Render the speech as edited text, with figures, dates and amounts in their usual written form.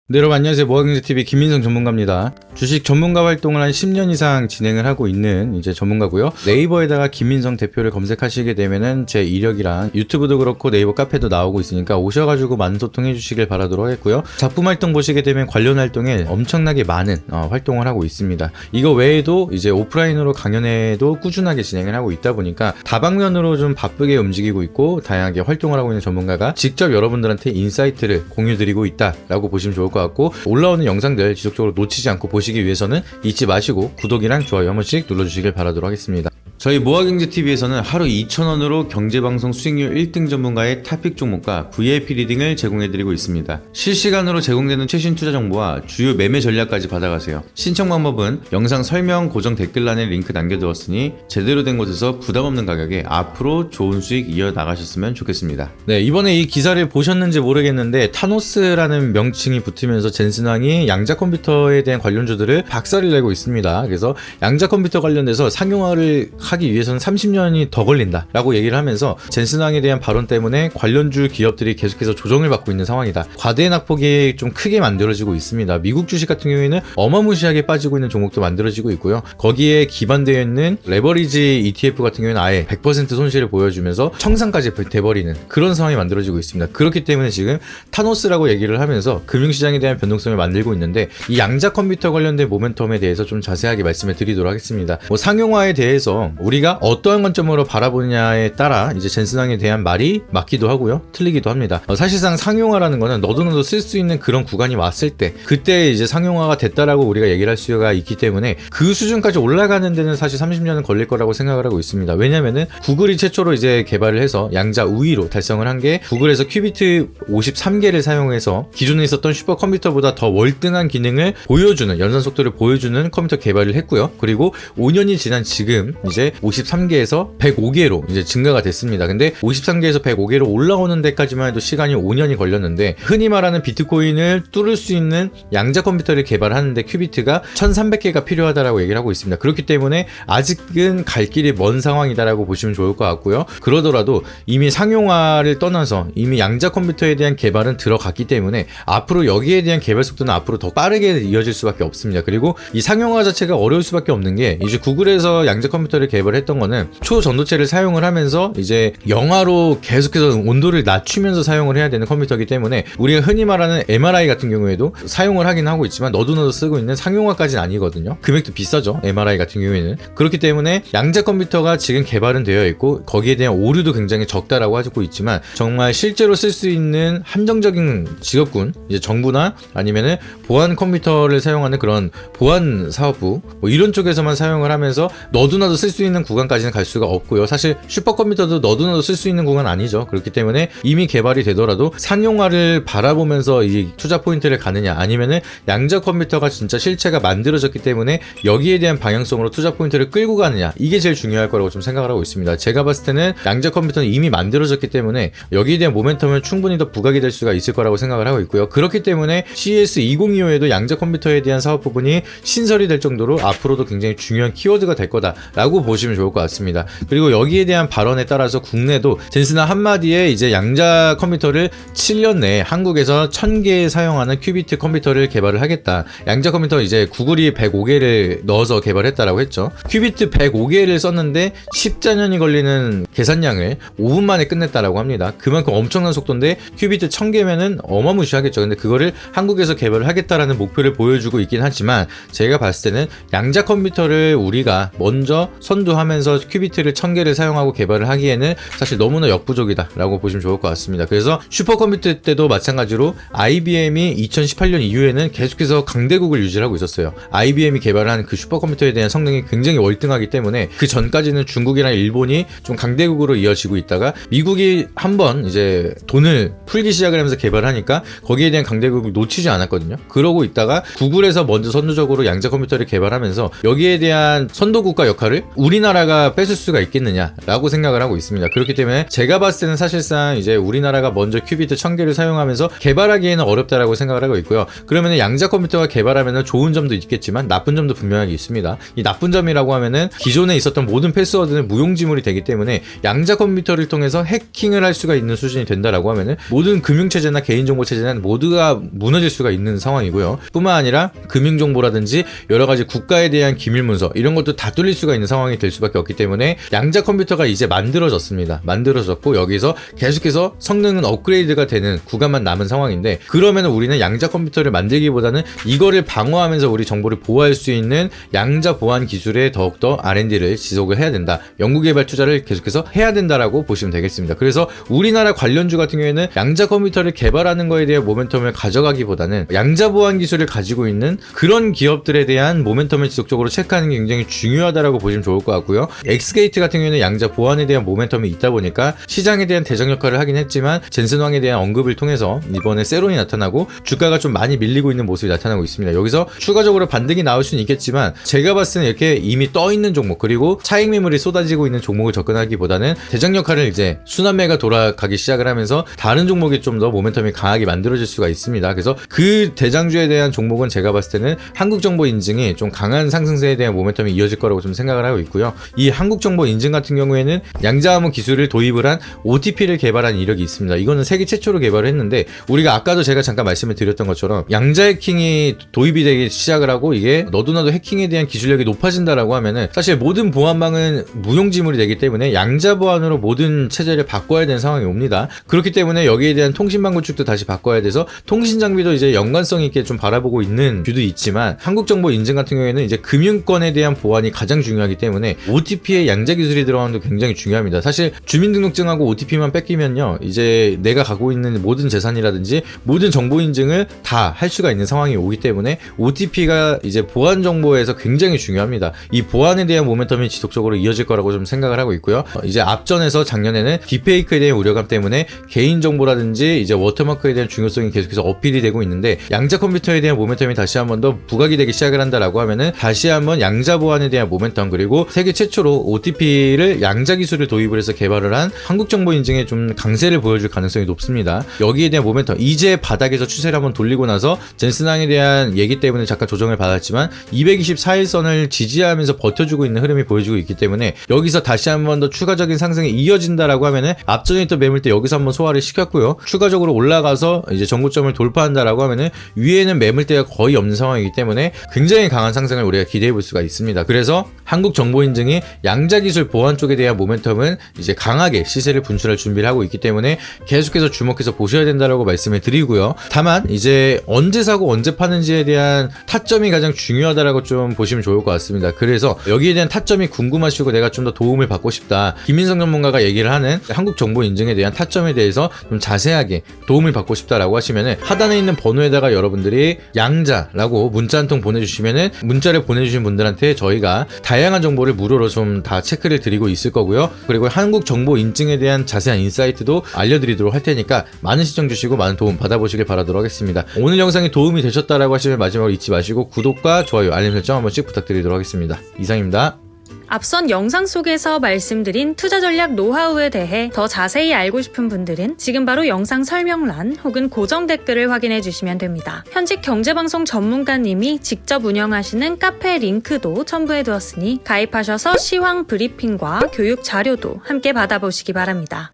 네, 여러분 안녕하세요. 모아경제TV 김민성 전문가입니다. 주식 전문가 활동을 한 10년 이상 진행을 하고 있는 이제 전문가고요. 네이버에다가 김민성 대표를 검색하시게 되면은 제 이력이랑 유튜브도 그렇고 네이버 카페도 나오고 있으니까 오셔가지고 많은 소통해 주시길 바라도록 하겠고요. 작품 활동 보시게 되면 관련 활동에 엄청나게 많은 활동을 하고 있습니다. 이거 외에도 이제 오프라인으로 강연회도 꾸준하게 진행을 하고 있다 보니까 다방면으로 좀 바쁘게 움직이고 있고 다양하게 활동을 하고 있는 전문가가 직접 여러분들한테 인사이트를 공유드리고 있다라고 보시면 좋을 것 같고, 올라오는 영상들 지속적으로 놓치지 않고 보시기 위해서는 잊지 마시고 구독이랑 좋아요 한 번씩 눌러주시길 바라도록 하겠습니다. 저희 모아경제TV에서는 하루 2,000원으로 경제방송 수익률 1등 전문가의 탑픽 종목과 VIP 리딩을 제공해드리고 있습니다. 실시간으로 제공되는 최신 투자 정보와 주요 매매 전략까지 받아가세요. 신청 방법은 영상 설명 고정 댓글란에 링크 남겨두었으니 제대로 된 곳에서 부담 없는 가격에 앞으로 좋은 수익 이어나가셨으면 좋겠습니다. 네, 이번에 이 기사를 보셨는지 모르겠는데 타노스라는 명칭이 붙으면서 젠슨왕이 양자 컴퓨터에 대한 관련주들을 박살을 내고 있습니다. 그래서 양자 컴퓨터 관련돼서 상용화를 하기 위해서는 30년이 더 걸린다 라고 얘기를 하면서 젠슨왕에 대한 발언 때문에 관련주 기업들이 계속해서 조정을 받고 있는 상황이다. 과대 낙폭이 좀 크게 만들어지고 있습니다. 미국 주식 같은 경우에는 어마무시하게 빠지고 있는 종목도 만들어지고 있고요. 거기에 기반되어 있는 레버리지 ETF 같은 경우에는 아예 100% 손실을 보여주면서 청산까지 돼버리는 그런 상황이 만들어지고 있습니다. 그렇기 때문에 지금 타노스라고 얘기를 하면서 금융시장에 대한 변동성을 만들고 있는데, 이 양자 컴퓨터 관련된 모멘텀에 대해서 좀 자세하게 말씀을 드리도록 하겠습니다. 상용화에 대해서 우리가 어떠한 관점으로 바라보느냐에 따라 이제 젠슨왕에 대한 말이 맞기도 하고요, 틀리기도 합니다. 사실상 상용화라는 거는 너도 쓸 수 있는 그런 구간이 왔을 때 그때 이제 상용화가 됐다라고 우리가 얘기를 할 수가 있기 때문에 그 수준까지 올라가는 데는 사실 30년은 걸릴 거라고 생각을 하고 있습니다. 왜냐면은 구글이 최초로 이제 개발을 해서 양자 우위로 달성을 한 게 구글에서 큐비트 53개를 사용해서 기존에 있었던 슈퍼컴퓨터보다 더 월등한 기능을 보여주는, 연산 속도를 보여주는 컴퓨터 개발을 했고요. 그리고 5년이 지난 지금 이제 53개에서 105개로 이제 증가가 됐습니다. 근데 53개에서 105개로 올라오는 데까지만 해도 시간이 5년이 걸렸는데, 흔히 말하는 비트코인을 뚫을 수 있는 양자 컴퓨터를 개발하는데 큐비트가 1300개가 필요하다라고 얘기를 하고 있습니다. 그렇기 때문에 아직은 갈 길이 먼 상황이다라고 보시면 좋을 것 같고요. 그러더라도 이미 상용화를 떠나서 이미 양자 컴퓨터에 대한 개발은 들어갔기 때문에 앞으로 여기에 대한 개발 속도는 앞으로 더 빠르게 이어질 수밖에 없습니다. 그리고 이 상용화 자체가 어려울 수밖에 없는 게, 이제 구글에서 양자 컴퓨터를 개발했던 거는 초전도체를 사용을 하면서 이제 영하로 계속해서 온도를 낮추면서 사용을 해야 되는 컴퓨터이기 때문에 우리가 흔히 말하는 MRI 같은 경우에도 사용을 하긴 하고 있지만 너도 쓰고 있는 상용화까지는 아니거든요. 금액도 비싸죠, MRI 같은 경우에는. 그렇기 때문에 양자 컴퓨터가 지금 개발은 되어 있고 거기에 대한 오류도 굉장히 적다라고 하고 있지만, 정말 실제로 쓸 수 있는 한정적인 직업군, 이제 정부나 아니면은 보안 컴퓨터를 사용하는 그런 보안 사업부 뭐 이런 쪽에서만 사용을 하면서 너도나도 쓸 수 있는 구간까지는 갈 수가 없고요. 사실 슈퍼컴퓨터도 너도나도 쓸 수 있는 구간 아니죠. 그렇기 때문에 이미 개발이 되더라도 상용화를 바라보면서 이 투자 포인트를 가느냐, 아니면은 양자 컴퓨터가 진짜 실체가 만들어졌기 때문에 여기에 대한 방향성으로 투자 포인트를 끌고 가느냐, 이게 제일 중요할 거라고 좀 생각을 하고 있습니다. 제가 봤을 때는 양자 컴퓨터는 이미 만들어졌기 때문에 여기에 대한 모멘텀은 충분히 더 부각이 될 수가 있을 거라고 생각을 하고 있고요. 그렇기 때문에 CES 2025에도 양자 컴퓨터에 대한 사업 부분이 신설이 될 정도로 앞으로도 굉장히 중요한 키워드가 될 거다라고 보시면 좋을 것 같습니다. 그리고 여기에 대한 발언에 따라서 국내도 젠슨왕 한마디에 이제 양자 컴퓨터를 7년 내에 한국에서 1000개 사용하는 큐비트 컴퓨터를 개발을 하겠다. 양자 컴퓨터 이제 구글이 105개를 넣어서 개발했다라고 했죠. 큐비트 105개를 썼는데 14년이 걸리는 계산량을 5분 만에 끝냈다라고 합니다. 그만큼 엄청난 속도인데 큐비트 1000개면은 어마무시하겠죠. 근데 그거를 한국에서 개발을 하겠다라는 목표를 보여주고 있긴 하지만, 제가 봤을 때는 양자 컴퓨터를 우리가 먼저 선두하면서 큐비트를 1000개를 사용하고 개발을 하기에는 사실 너무나 역부족이다 라고 보시면 좋을 것 같습니다. 그래서 슈퍼컴퓨터 때도 마찬가지로 IBM이 2018년 이후에는 계속해서 강대국을 유지하고 있었어요. IBM이 개발한 그 슈퍼컴퓨터에 대한 성능이 굉장히 월등하기 때문에 그 전까지는 중국이랑 일본이 좀 강대국으로 이어지고 있다가 미국이 한번 이제 돈을 풀기 시작을 하면서 개발하니까 거기에 대한 강대국을 놓치지 않았거든요. 그러고 있다가 구글에서 먼저 선두적으로 양자 컴퓨터를 개발하면서 여기에 대한 선도국가 역할을 우리 우리나라가 뺏을 수가 있겠느냐라고 생각을 하고 있습니다. 그렇기 때문에 제가 봤을 때는 사실상 이제 우리나라가 먼저 큐비트 1000개를 사용하면서 개발하기에는 어렵다라고 생각을 하고 있고요. 그러면은 양자 컴퓨터가 개발하면은 좋은 점도 있겠지만 나쁜 점도 분명하게 있습니다. 이 나쁜 점이라고 하면은 기존에 있었던 모든 패스워드는 무용지물이 되기 때문에 양자 컴퓨터를 통해서 해킹을 할 수가 있는 수준이 된다라고 하면은 모든 금융체제나 개인정보체제는 모두가 무너질 수가 있는 상황이고요. 뿐만 아니라 금융정보라든지 여러가지 국가에 대한 기밀문서 이런 것도 다 뚫릴 수가 있는 상황이 될 수밖에 없기 때문에 양자 컴퓨터가 이제 만들어졌습니다. 만들어졌고 여기서 계속해서 성능은 업그레이드가 되는 구간만 남은 상황인데, 그러면 우리는 양자 컴퓨터를 만들기보다는 이거를 방어하면서 우리 정보를 보호할 수 있는 양자 보안 기술에 더욱더 R&D를 지속을 해야 된다. 연구개발 투자를 계속해서 해야 된다라고 보시면 되겠습니다. 그래서 우리나라 관련주 같은 경우에는 양자 컴퓨터를 개발하는 거에 대한 모멘텀을 가져가기보다는 양자 보안 기술을 가지고 있는 그런 기업들에 대한 모멘텀을 지속적으로 체크하는 게 굉장히 중요하다라고 보시면 좋을 것 같고요. 엑스게이트 같은 경우에는 양자 보안에 대한 모멘텀이 있다 보니까 시장에 대한 대적 역할을 하긴 했지만 젠슨왕에 대한 언급을 통해서 이번에 세론이 나타나고 주가가 좀 많이 밀리고 있는 모습이 나타나고 있습니다. 여기서 추가적으로 반등이 나올 수는 있겠지만 제가 봤을 때는 이렇게 이미 떠 있는 종목 그리고 차익 매물이 쏟아지고 있는 종목을 접근하기보다는 대적 역할을 이제 순환매가 돌아가기 시작을 하면서 다른 종목이 좀 더 모멘텀이 강하게 만들어질 수가 있습니다. 그래서 그 대장주에 대한 종목은 제가 봤을 때는 한국정보 인증이 좀 강한 상승세에 대한 모멘텀이 이어질 거라고 좀 생각을 하고 있고요. 이 한국정보 인증 같은 경우에는 양자암호 기술을 도입을 한 OTP를 개발한 이력이 있습니다. 이거는 세계 최초로 개발을 했는데 우리가 아까도 제가 잠깐 말씀을 드렸던 것처럼 양자 해킹이 도입이 되기 시작을 하고 이게 너도나도 해킹에 대한 기술력이 높아진다라고 하면은 사실 모든 보안망은 무용지물이 되기 때문에 양자 보안으로 모든 체제를 바꿔야 되는 상황이 옵니다. 그렇기 때문에 여기에 대한 통신망 구축도 다시 바꿔야 돼서 통신 장비도 이제 연관성 있게 좀 바라보고 있는 뷰도 있지만 한국정보 인증 같은 경우에는 이제 금융권에 대한 보안이 가장 중요하기 때문에 OTP에 양자 기술이 들어가는 게 굉장히 중요합니다. 사실 주민등록증하고 OTP만 뺏기면요 이제 내가 갖고 있는 모든 재산이라든지 모든 정보 인증을 다 할 수가 있는 상황이 오기 때문에 OTP가 이제 보안 정보에서 굉장히 중요합니다. 이 보안에 대한 모멘텀이 지속적으로 이어질 거라고 좀 생각을 하고 있고요. 이제 앞전에서 작년에는 딥페이크에 대한 우려감 때문에 개인정보라든지 이제 워터마크에 대한 중요성이 계속해서 어필이 되고 있는데 양자 컴퓨터에 대한 모멘텀이 다시 한번 더 부각이 되기 시작을 한다라고 하면은 다시 한번 양자 보안에 대한 모멘텀 그리고 세계 최초로 OTP를 양자 기술을 도입을 해서 개발을 한 한국정보인증에 좀 강세를 보여줄 가능성이 높습니다. 여기에 대한 모멘텀 이제 바닥에서 추세를 한번 돌리고 나서 젠슨항에 대한 얘기 때문에 잠깐 조정을 받았지만 224일선을 지지하면서 버텨주고 있는 흐름이 보여주고 있기 때문에 여기서 다시 한번 더 추가적인 상승이 이어진다라고 하면은 앞전에 있던 매물대 여기서 한번 소화를 시켰고요. 추가적으로 올라가서 이제 전고점을 돌파한다라고 하면은 위에는 매물대가 거의 없는 상황이기 때문에 굉장히 강한 상승을 우리가 기대해 볼 수가 있습니다. 그래서 한국정보인증이 양자기술 보안 쪽에 대한 모멘텀은 이제 강하게 시세를 분출할 준비를 하고 있기 때문에 계속해서 주목해서 보셔야 된다라고 말씀을 드리고요. 다만 이제 언제 사고 언제 파는지에 대한 타점이 가장 중요하다라고 좀 보시면 좋을 것 같습니다. 그래서 여기에 대한 타점이 궁금하시고 내가 좀 더 도움을 받고 싶다. 김민성 전문가가 얘기를 하는 한국정보인증에 대한 타점에 대해서 좀 자세하게 도움을 받고 싶다라고 하시면은 하단에 있는 번호에다가 여러분들이 양자라고 문자 한 통 보내주시면은 문자를 보내주신 분들한테 저희가 다양한 정보를 무료로 좀 다 체크를 드리고 있을 거고요. 그리고 한국정보인증에 대한 자세한 인사이트도 알려드리도록 할 테니까 많은 시청 주시고 많은 도움 받아보시길 바라도록 하겠습니다. 오늘 영상이 도움이 되셨다라고 하시면 마지막으로 잊지 마시고 구독과 좋아요, 알림 설정 한 번씩 부탁드리도록 하겠습니다. 이상입니다. 앞선 영상 속에서 말씀드린 투자 전략 노하우에 대해 더 자세히 알고 싶은 분들은 지금 바로 영상 설명란 혹은 고정 댓글을 확인해 주시면 됩니다. 현직 경제방송 전문가님이 직접 운영하시는 카페 링크도 첨부해 두었으니 가입하셔서 시황 브리핑과 교육 자료도 함께 받아보시기 바랍니다.